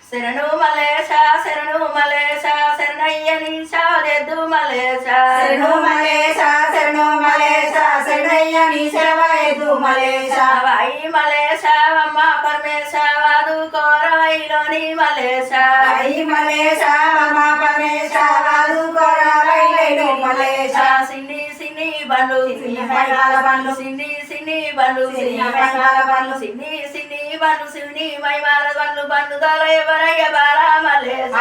శరణు మలేశ శరణు మలేశ శరణయ్యని శాదెద్దు మలేశ శరణు మలేశ శరణు మలేశ శరణయ్యని శరవైదు మలేశ వై మలేశ అమ్మ పరమేశ వాదు కోరవైలోని మలేశ వై మలేశ అమ్మ పరమేశ వాదు కోరవైలోని మలేశ సిన్ని సిన్ని బండ్లు సిన్ని మైమాల బండ్లు సిన్ని సిన్ని బండ్లు సిన్ని మైమాల బండ్లు సిన్ని సిన్ని బండ్లు సిన్ని మైమాల బండ్లు బండ్లు దల ఎవరయ్య బాల మలేశ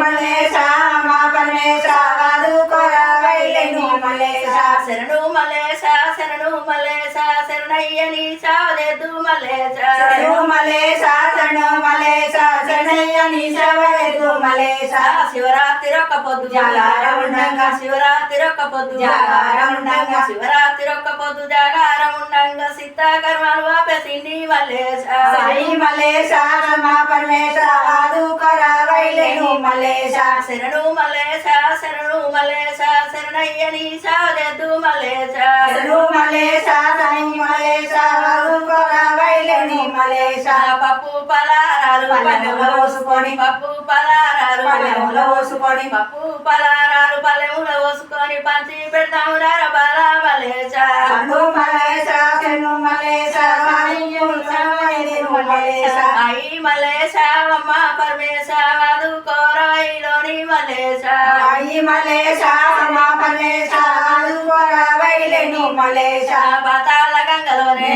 మలేశ అమ్మ పరమేశ వాదు కోరవైలోని మలేశ శరణు మలేశ శరణు మలేశ శరణయ్యని శాదెద్దు మలేశ శరణు మలేశ శరణు మలేశ శరణయ్యని శరవైదు మలేశ శివరాత్రి ఒక్క పొద్దు జాగారం ఉండంగా శివరాత్రి ఒక్క పొద్దు జాగారం ఉండంగా శివరాత్రి ఒక్క పొద్దు జాగారం ఉండంగా సీతాకర్మలు ఆపేసింది మలేశ సాయి మలేశ అమ్మ పరమేశ వాదు కోరవైలోని మలేశ శరణు మలేశ శరణు మలేశ శరణయ్యని శాదెద్దు మలేశ శరణు మలేశ శరణు మలేశ వాదు కోరవైలోని మలేశ పప్పు పలారాలు పల్లెములో పోసుకొని పప్పు పలారాలు పల్లెములో పోసుకొని పప్పు పలారాలు పల్లెములో పోసుకొని పంచి పెడతాము రా బాల మలేశ శరణు మలేశ శరణు మలేశ సాయియు శరవైదు మలేశ అయి మలేశ అమ్మ పరమేశ వాదు కోరవైలోని మలేశ సాయి మలేశ అమ్మ పరమేశ వాదు కోరవైలోని మలేశ పాతాళ గంగలోనే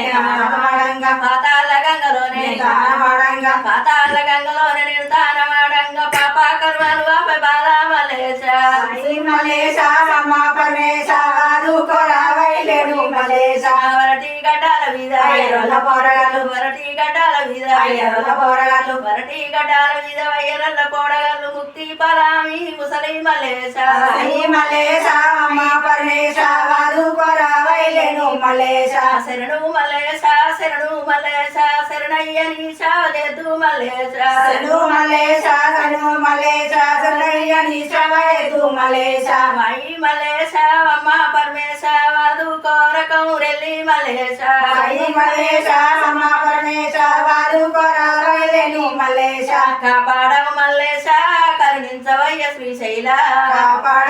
పాతాళ గంగలోనే పాతాళ గంగలోనే నిర్ధానమాడంగా పాప కర్మలు ఆపే బాల మలేశ సాయి మలేశ అమ్మ పరమేశ వాదు కోరవైలోని మలేశ వరటి గడ్డాల మీద అయ్యరుల పోరగాళ్ళు వరటి గడ్డాల మీద అయ్యరుల పోరగాళ్ళు వరటి గడ్డాల మీద వయ్యరల్ల పోడగల్లు ముక్తి పరామి ముసలి మలేశ సాయి మలేశ అమ్మ పరమేశ వాదు కోరవైలోని మలేశ శరణు మలేశ శరణు మలేశ శరణయ్యని శాదెద్దు మలేశ శరణు మలేశ శరణు మలేశ శరణయ్యని శరవైదు మలేశ వై మలేశ అమ్మ పరమేశ వాదు కోరకం రెల్లి మలేశ సాయి మలేశ అమ్మ పరమేశ వాదు కోరవైలోని మలేశ కాపాడవు మల్లేశ కరుణించవయ్య శ్రీశైల కాపాడ